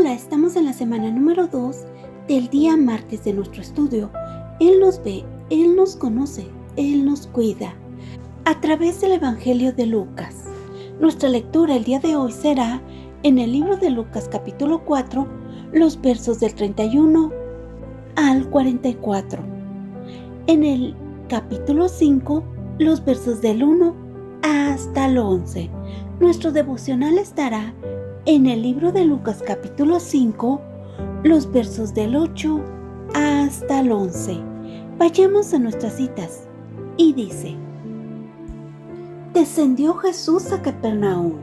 Hola, estamos en la semana número 2 del día martes de nuestro estudio. Él nos ve, Él nos conoce, Él nos cuida. A través del Evangelio de Lucas. Nuestra lectura el día de hoy será en el libro de Lucas capítulo 4, los versos del 31 al 44. En el capítulo 5, los versos del 1 hasta el 11. Nuestro devocional estará en el libro de Lucas capítulo 5, los versos del 8 hasta el 11. Vayamos a nuestras citas. Y dice: Descendió Jesús a Capernaum,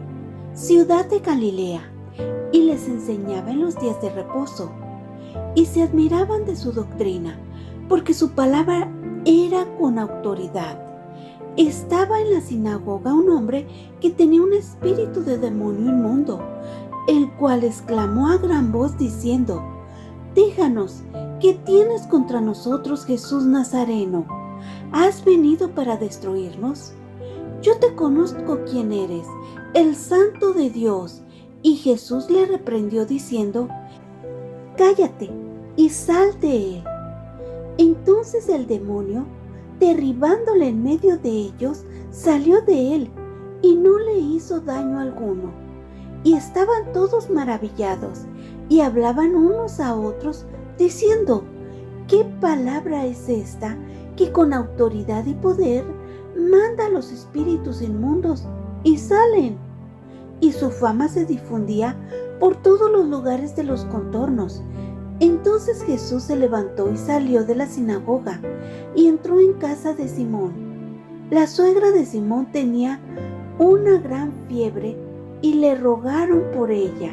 ciudad de Galilea, y les enseñaba en los días de reposo. Y se admiraban de su doctrina, porque su palabra era con autoridad. Estaba en la sinagoga un hombre que tenía un espíritu de demonio inmundo, el cual exclamó a gran voz diciendo: Díganos, ¿qué tienes contra nosotros, Jesús Nazareno? ¿Has venido para destruirnos? Yo te conozco quién eres, el Santo de Dios. Y Jesús le reprendió diciendo: Cállate y sal de él. Entonces el demonio, derribándole en medio de ellos, salió de él y no le hizo daño alguno. Y estaban todos maravillados y hablaban unos a otros diciendo: ¿Qué palabra es esta que con autoridad y poder manda a los espíritus inmundos y salen? Y su fama se difundía por todos los lugares de los contornos. Entonces Jesús se levantó y salió de la sinagoga y entró en casa de Simón. La suegra de Simón tenía una gran fiebre y le rogaron por ella.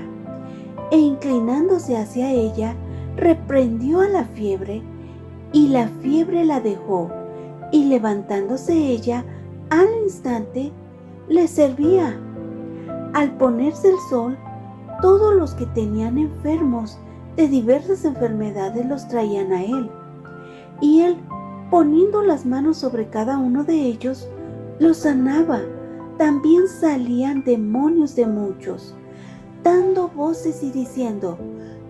E inclinándose hacia ella, reprendió a la fiebre, y la fiebre la dejó, y levantándose ella, al instante, le servía. Al ponerse el sol, todos los que tenían enfermos de diversas enfermedades los traían a él, y él, poniendo las manos sobre cada uno de ellos, los sanaba. También salían demonios de muchos, dando voces y diciendo: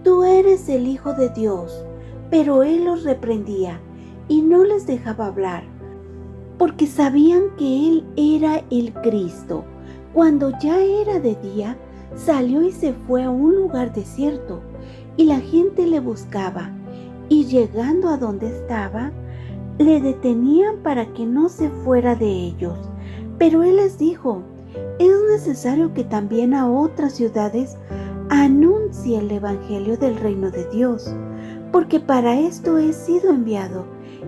Tú eres el Hijo de Dios. Pero él los reprendía y no les dejaba hablar, porque sabían que él era el Cristo. Cuando ya era de día, salió y se fue a un lugar desierto, y la gente le buscaba, y llegando a donde estaba, le detenían para que no se fuera de ellos. Pero él les dijo: es necesario que también a otras ciudades anuncie el evangelio del reino de Dios, porque para esto he sido enviado.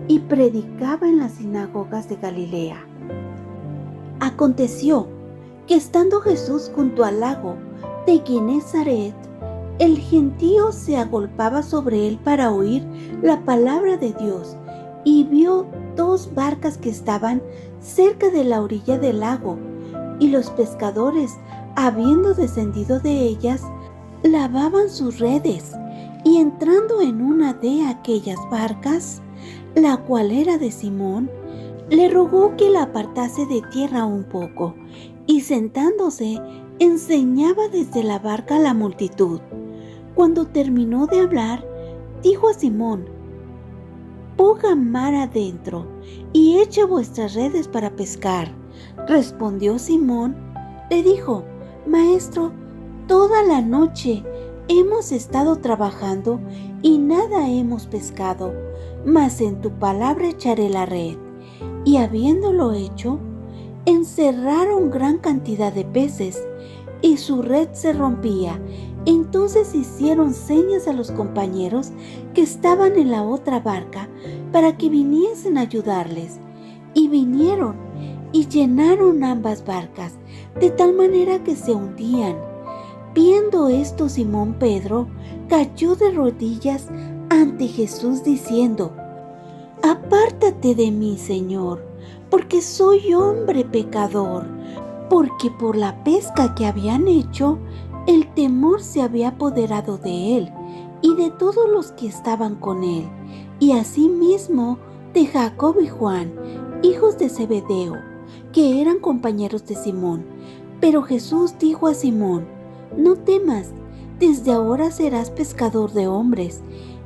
Y predicaba en las sinagogas de Galilea. Aconteció que estando Jesús junto al lago de Genezaret, el gentío se agolpaba sobre él para oír la palabra de Dios, y vio dos barcas que estaban cerca de la orilla del lago, y los pescadores, habiendo descendido de ellas, lavaban sus redes. Y entrando en una de aquellas barcas, la cual era de Simón, le rogó que la apartase de tierra un poco, y sentándose, enseñaba desde la barca a la multitud. Cuando terminó de hablar, dijo a Simón: Pongan mar adentro y echa vuestras redes para pescar. Respondió Simón, le dijo: Maestro, toda la noche hemos estado trabajando y nada hemos pescado, mas en tu palabra echaré la red. Y habiéndolo hecho, encerraron gran cantidad de peces, y su red se rompía. Entonces hicieron señas a los compañeros que estaban en la otra barca para que viniesen a ayudarles. Y vinieron y llenaron ambas barcas, de tal manera que se hundían. Viendo esto, Simón Pedro cayó de rodillas ante Jesús diciendo: Apártate de mí, Señor, porque soy hombre pecador. Porque por la pesca que habían hecho, el temor se había apoderado de él y de todos los que estaban con él, y asimismo de Jacob y Juan, hijos de Zebedeo, que eran compañeros de Simón. Pero Jesús dijo a Simón: No temas, desde ahora serás pescador de hombres.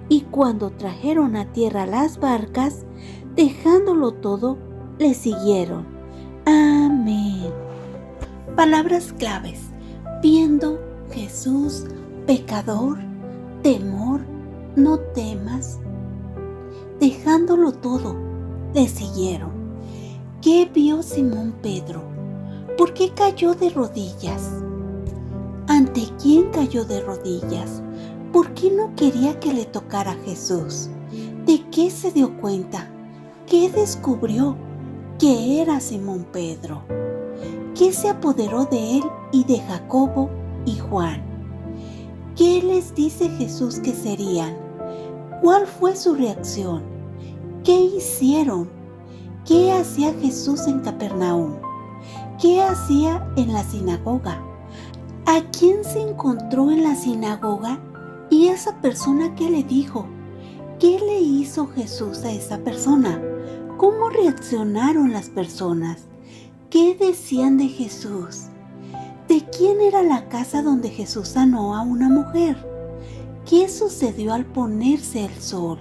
Y cuando trajeron a tierra las barcas, dejándolo todo, le siguieron. Amén. Palabras claves: viendo Jesús, pecador, temor, no temas. Dejándolo todo, le siguieron. ¿Qué vio Simón Pedro? ¿Por qué cayó de rodillas? ¿Ante quién cayó de rodillas? ¿Por qué no quería que le tocara a Jesús? ¿De qué se dio cuenta? ¿Qué descubrió? Que era Simón Pedro. ¿Qué se apoderó de él y de Jacobo y Juan? ¿Qué les dice Jesús que serían? ¿Cuál fue su reacción? ¿Qué hicieron? ¿Qué hacía Jesús en Capernaum? ¿Qué hacía en la sinagoga? ¿A quién se encontró en la sinagoga? ¿Y esa persona qué le dijo? ¿Qué le hizo Jesús a esa persona? ¿Cómo reaccionaron las personas? ¿Qué decían de Jesús? ¿De quién era la casa donde Jesús sanó a una mujer? ¿Qué sucedió al ponerse el sol?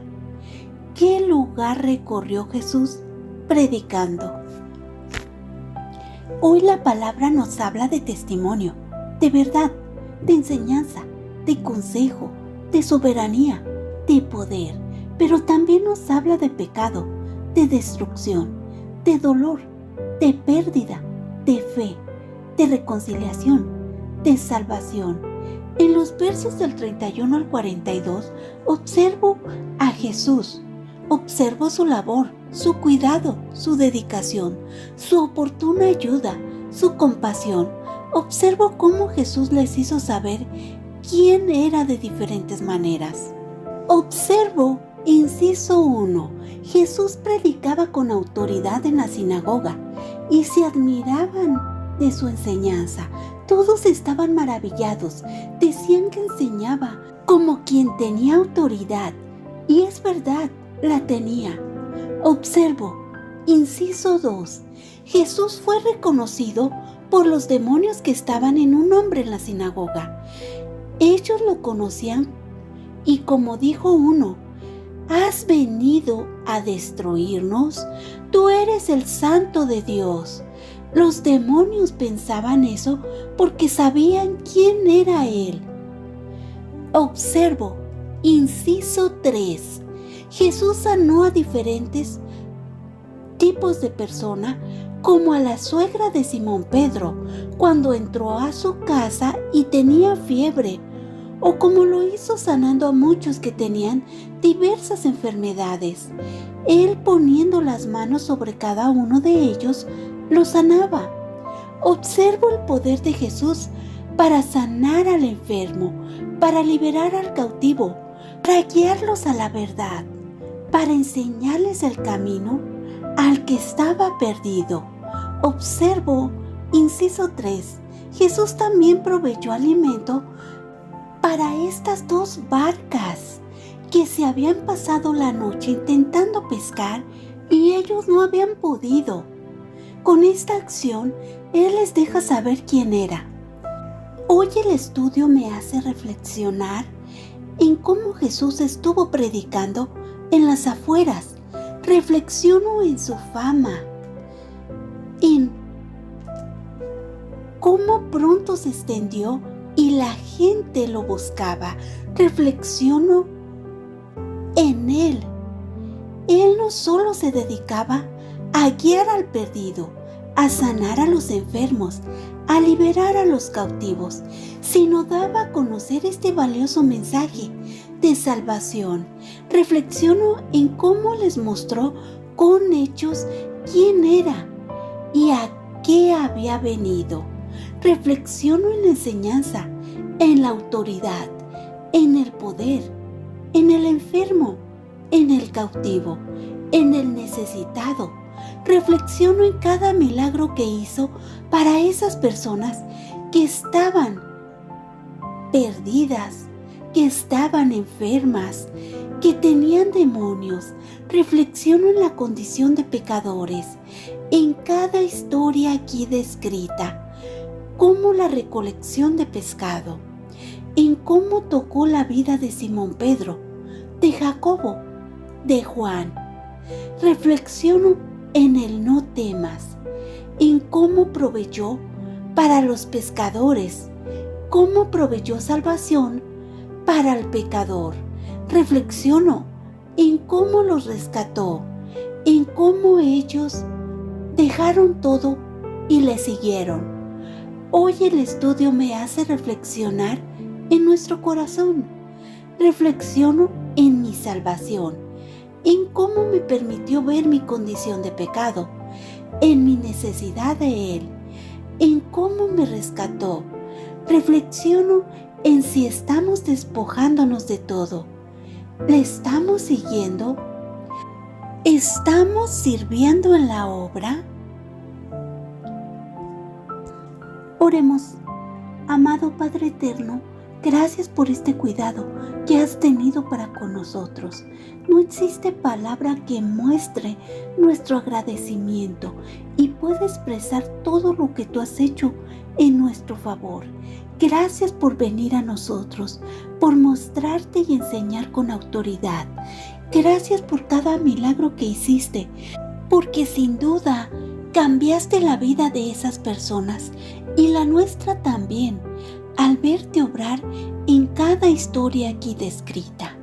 ¿Qué lugar recorrió Jesús predicando? Hoy la palabra nos habla de testimonio, de verdad, de enseñanza, de consejo, de soberanía, de poder, pero también nos habla de pecado, de destrucción, de dolor, de pérdida, de fe, de reconciliación, de salvación. En los versos del 31 al 42 observo a Jesús, observo su labor, su cuidado, su dedicación, su oportuna ayuda, su compasión. Observo cómo Jesús les hizo saber quién era de diferentes maneras. Observo, inciso 1, Jesús predicaba con autoridad en la sinagoga y se admiraban de su enseñanza. Todos estaban maravillados, decían que enseñaba como quien tenía autoridad, y es verdad, la tenía. Observo, inciso 2, Jesús fue reconocido por los demonios que estaban en un hombre en la sinagoga. Ellos lo conocían y como dijo uno, ¿has venido a destruirnos? Tú eres el Santo de Dios. Los demonios pensaban eso porque sabían quién era Él. Observo, inciso 3. Jesús sanó a diferentes tipos de persona, como a la suegra de Simón Pedro, cuando entró a su casa y tenía fiebre, o como lo hizo sanando a muchos que tenían diversas enfermedades. Él, poniendo las manos sobre cada uno de ellos, los sanaba. Observo el poder de Jesús para sanar al enfermo, para liberar al cautivo, para guiarlos a la verdad, para enseñarles el camino al que estaba perdido. Observo, inciso 3, Jesús también proveyó alimento para estas dos barcas que se habían pasado la noche intentando pescar y ellos no habían podido. Con esta acción, Él les deja saber quién era. Hoy el estudio me hace reflexionar en cómo Jesús estuvo predicando en las afueras. Reflexiono en su fama, en cómo pronto se extendió y la gente lo buscaba. Reflexiono en Él. Él no solo se dedicaba a guiar al perdido, a sanar a los enfermos, a liberar a los cautivos, sino daba a conocer este valioso mensaje de salvación. Reflexiono en cómo les mostró con hechos quién era y a qué había venido. Reflexiono en la enseñanza, en la autoridad, en el poder, en el enfermo, en el cautivo, en el necesitado. Reflexiono en cada milagro que hizo para esas personas que estaban perdidas, que estaban enfermas, que tenían demonios. Reflexiono en la condición de pecadores, en cada historia aquí descrita, como la recolección de pescado, en cómo tocó la vida de Simón Pedro, de Jacobo, de Juan. Reflexiono en el no temas, en cómo proveyó para los pescadores, cómo proveyó salvación para el pecador. Reflexiono en cómo los rescató, en cómo ellos dejaron todo y le siguieron. Hoy el estudio me hace reflexionar en nuestro corazón. Reflexiono en mi salvación, en cómo me permitió ver mi condición de pecado, en mi necesidad de Él, en cómo me rescató. Reflexiono en si estamos despojándonos de todo. ¿Le estamos siguiendo? ¿Estamos sirviendo en la obra? Oremos. Amado Padre Eterno, gracias por este cuidado que has tenido para con nosotros. No existe palabra que muestre nuestro agradecimiento y pueda expresar todo lo que tú has hecho en nuestro favor. Gracias por venir a nosotros, por mostrarte y enseñar con autoridad. Gracias por cada milagro que hiciste, porque sin duda cambiaste la vida de esas personas y la nuestra también, al verte obrar en cada historia aquí descrita.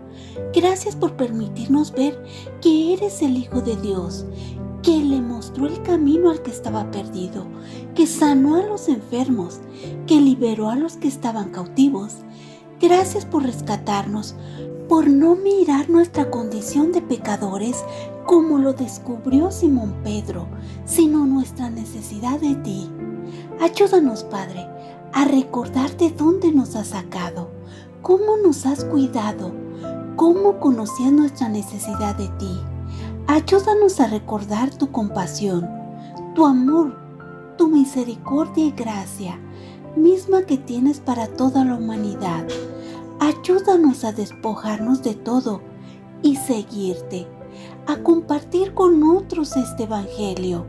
Gracias por permitirnos ver que eres el Hijo de Dios, que le mostró el camino al que estaba perdido, que sanó a los enfermos, que liberó a los que estaban cautivos. Gracias por rescatarnos, por no mirar nuestra condición de pecadores como lo descubrió Simón Pedro, sino nuestra necesidad de ti. Ayúdanos, Padre, a recordar de dónde nos has sacado, cómo nos has cuidado, cómo conocías nuestra necesidad de ti. Ayúdanos a recordar tu compasión, tu amor, tu misericordia y gracia, misma que tienes para toda la humanidad. Ayúdanos a despojarnos de todo y seguirte, a compartir con otros este evangelio.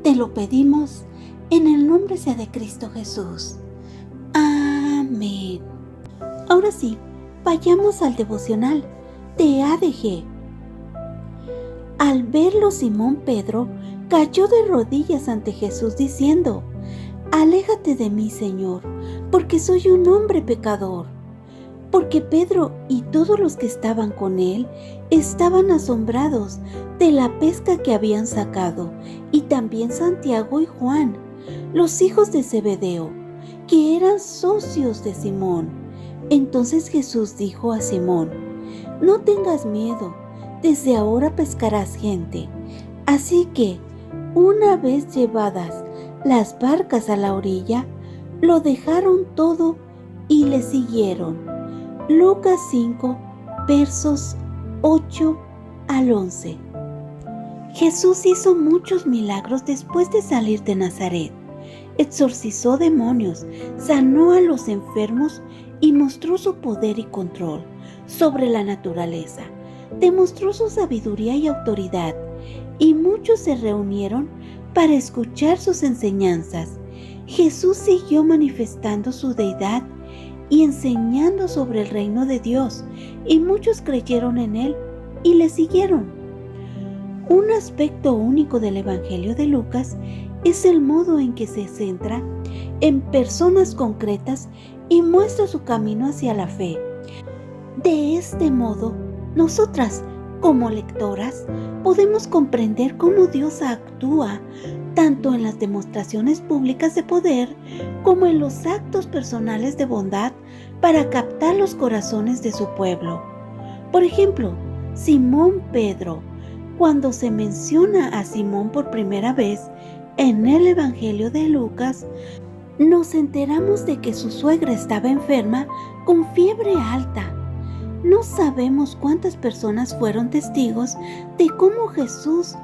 Te lo pedimos en el nombre sea de Cristo Jesús. Amén. Ahora sí, vayamos al devocional de ADG. Al verlo, Simón Pedro cayó de rodillas ante Jesús diciendo: «Aléjate de mí, Señor, porque soy un hombre pecador». Porque Pedro y todos los que estaban con él estaban asombrados de la pesca que habían sacado, y también Santiago y Juan, los hijos de Zebedeo, que eran socios de Simón. Entonces Jesús dijo a Simón: «No tengas miedo, desde ahora pescarás gente». Así que, una vez llevadas las barcas a la orilla, lo dejaron todo y le siguieron. Lucas 5, versos 8 al 11. Jesús hizo muchos milagros después de salir de Nazaret. Exorcizó demonios, sanó a los enfermos y mostró su poder y control sobre la naturaleza. Demostró su sabiduría y autoridad, y muchos se reunieron para escuchar sus enseñanzas. Jesús siguió manifestando su deidad y enseñando sobre el reino de Dios, y muchos creyeron en él y le siguieron. Un aspecto único del Evangelio de Lucas es el modo en que se centra en personas concretas y muestra su camino hacia la fe. De este modo, nosotras, como lectoras, podemos comprender cómo Dios actúa tanto en las demostraciones públicas de poder como en los actos personales de bondad para captar los corazones de su pueblo. Por ejemplo, Simón Pedro. Cuando se menciona a Simón por primera vez en el Evangelio de Lucas, nos enteramos de que su suegra estaba enferma con fiebre alta. No sabemos cuántas personas fueron testigos de cómo Jesús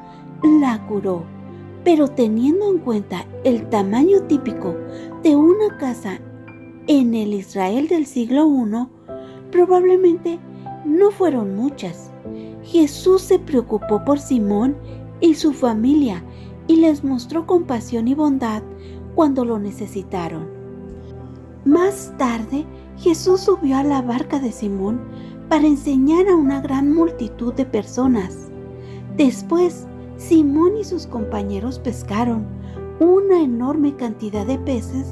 la curó, pero teniendo en cuenta el tamaño típico de una casa en el Israel del siglo I, probablemente no fueron muchas. Jesús se preocupó por Simón y su familia y les mostró compasión y bondad cuando lo necesitaron. Más tarde, Jesús subió a la barca de Simón para enseñar a una gran multitud de personas. Después, Simón y sus compañeros pescaron una enorme cantidad de peces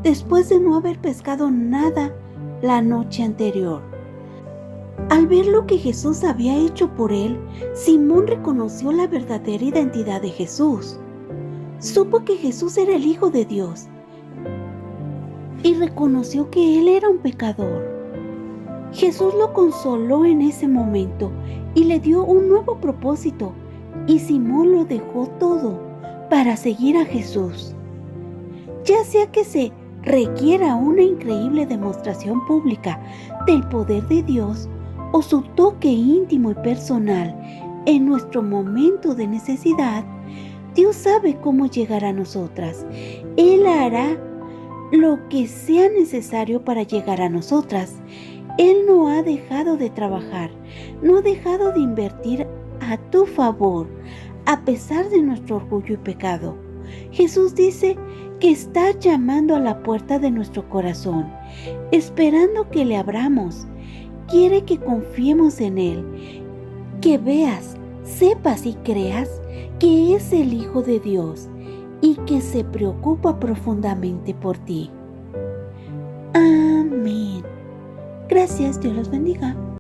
después de no haber pescado nada la noche anterior. Al ver lo que Jesús había hecho por él, Simón reconoció la verdadera identidad de Jesús. Supo que Jesús era el Hijo de Dios y reconoció que él era un pecador. Jesús lo consoló en ese momento y le dio un nuevo propósito, y Simón lo dejó todo para seguir a Jesús. Ya sea que se requiera una increíble demostración pública del poder de Dios o su toque íntimo y personal en nuestro momento de necesidad, Dios sabe cómo llegar a nosotras. Él hará lo que sea necesario para llegar a nosotras. Él no ha dejado de trabajar, no ha dejado de invertir a tu favor, a pesar de nuestro orgullo y pecado. Jesús dice que está llamando a la puerta de nuestro corazón, esperando que le abramos. Quiere que confiemos en Él, que veas, sepas y creas que es el Hijo de Dios y que se preocupa profundamente por ti. Amén. Gracias, Dios los bendiga.